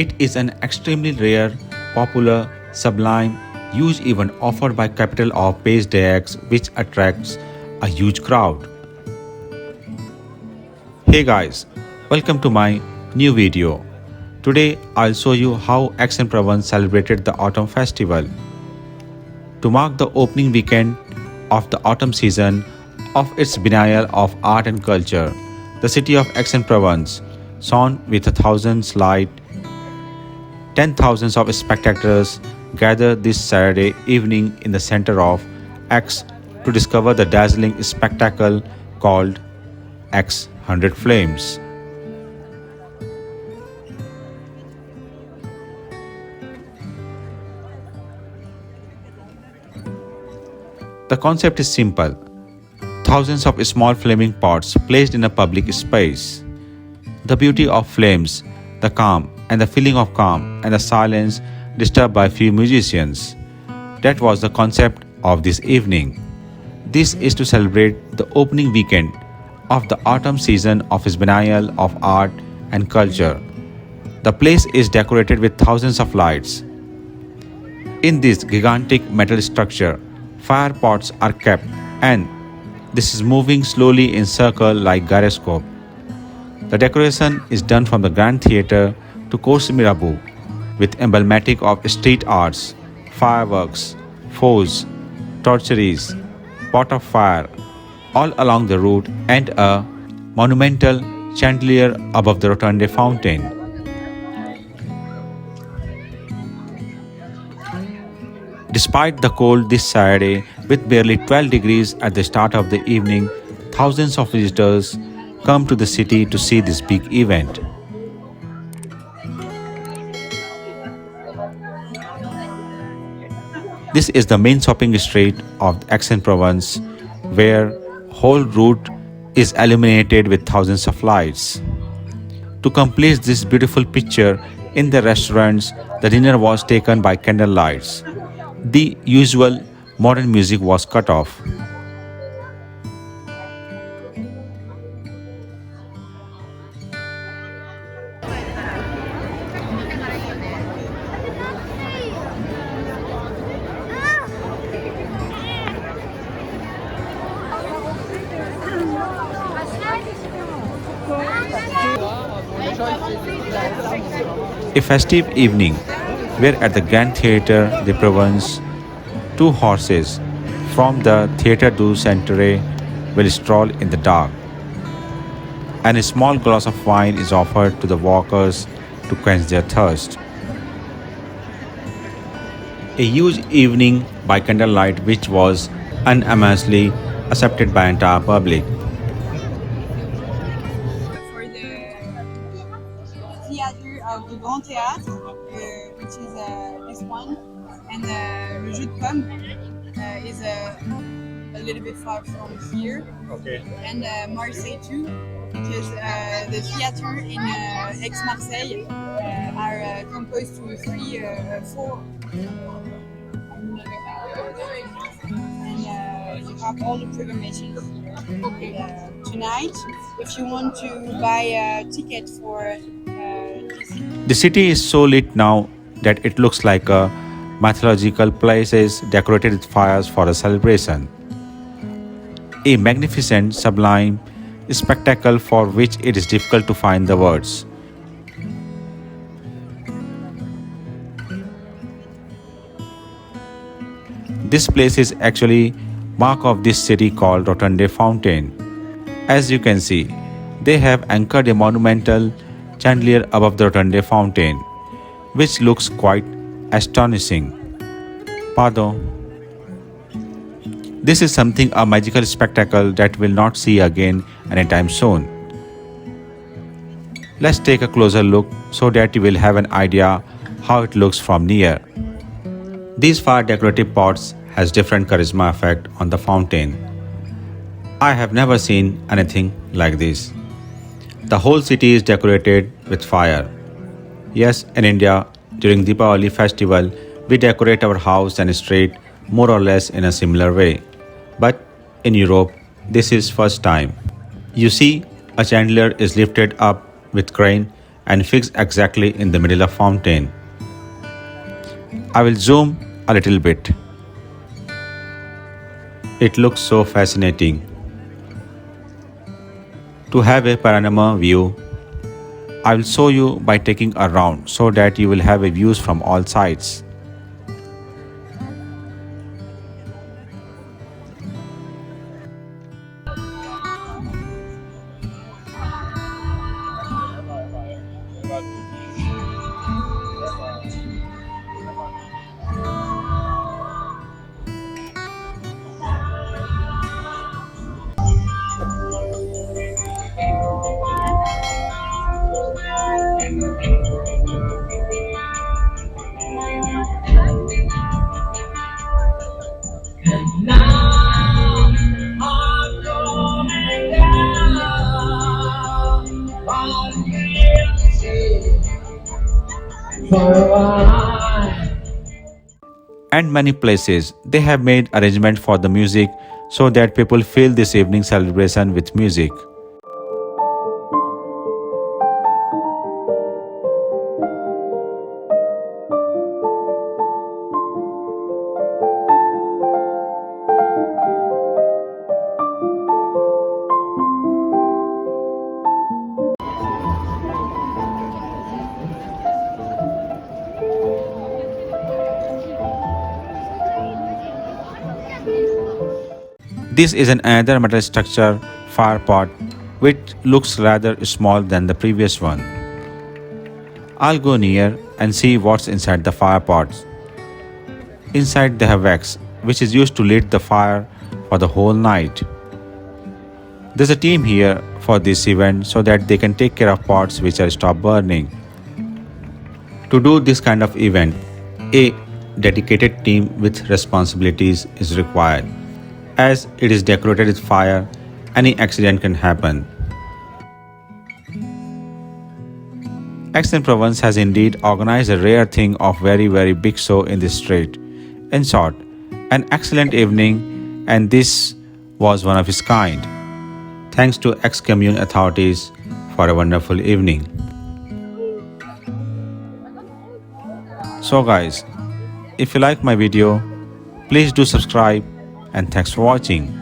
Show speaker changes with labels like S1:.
S1: It is an extremely rare, popular, sublime, huge event offered by capital of Pays which attracts a huge crowd. Hey guys, welcome to my new video. Today I'll show you how Aix-en-Provence celebrated the autumn festival. To mark the opening weekend of the autumn season of its biennial of art and culture, the city of Aix-en-Provence shone with a thousands light. 10,000s of spectators gathered this Saturday evening in the center of Aix to discover the dazzling spectacle called Aix 100 Flames. The concept is simple. Thousands of small flaming pots placed in a public space. The beauty of flames, the calm and the feeling of calm and the silence disturbed by few musicians. That was the concept of this evening. This is to celebrate the opening weekend of the autumn season of its biennial of art and culture. The place is decorated with thousands of lights. In this gigantic metal structure, fire pots are kept and this is moving slowly in circle like gyroscope. The decoration is done from the Grand Theatre to Cours Mirabeau with emblematic of street arts, fireworks, foes, torcheries, pot of fire all along the route and a monumental chandelier above the Rotonde fountain. Despite the cold this Saturday, with barely 12 degrees at the start of the evening, thousands of visitors come to the city to see this big event. This is the main shopping street of Aix-en-Provence, where whole route is illuminated with thousands of lights. To complete this beautiful picture, in the restaurants, the dinner was taken by candlelights. The usual modern music was cut off. A festive evening where at the Grand Theatre de Provence, two horses from the Theatre du Centre will stroll in the dark, and a small glass of wine is offered to the walkers to quench their thirst. A huge evening by candlelight which was unanimously accepted by entire public.
S2: For the theater of the Grand Théâtre, which is this one, and Le Jeu de Pomme is a little bit far from here.
S1: Okay.
S2: And Marseille too, because the theater in Aix-Marseille are composed to four. And you have all the programmation here. Okay. Tonight, if you want to buy a ticket for
S1: The city is so lit now that it looks like a mythological places decorated with fires for a celebration. A magnificent, sublime spectacle for which it is difficult to find the words. This place is actually mark of this city called Rotonde Fountain. As you can see, they have anchored a monumental chandelier above the Rotonde Fountain, which looks quite astonishing. Pardon. This is something a magical spectacle that we'll not see again anytime soon. Let's take a closer look so that you will have an idea how it looks from near. These fire decorative pots has different charisma effect on the fountain. I have never seen anything like this. The whole city is decorated with fire. Yes, in India, during Deepavali festival, we decorate our house and street more or less in a similar way. But in Europe, this is first time. You see, a chandelier is lifted up with crane and fixed exactly in the middle of fountain. I will zoom a little bit. It looks so fascinating. To have a panorama view, I will show you by taking a round so that you will have a views from all sides.
S3: Now I'm going down on guilty for a while.
S1: And many places they have made arrangement for the music so that people feel this evening celebration with music. This is another metal structure fire pot which looks rather small than the previous one. I'll go near and see what's inside the fire pots. Inside they have wax which is used to lit the fire for the whole night. There's a team here for this event so that they can take care of pots which are stop burning. To do this kind of event, a dedicated team with responsibilities is required. As it is decorated with fire, any accident can happen. Aix-en-Provence has indeed organized a rare thing of very big show in this street. In short, an excellent evening, and this was one of its kind. Thanks to ex-commune authorities for a wonderful evening. So guys, if you like my video, please do subscribe and thanks for watching.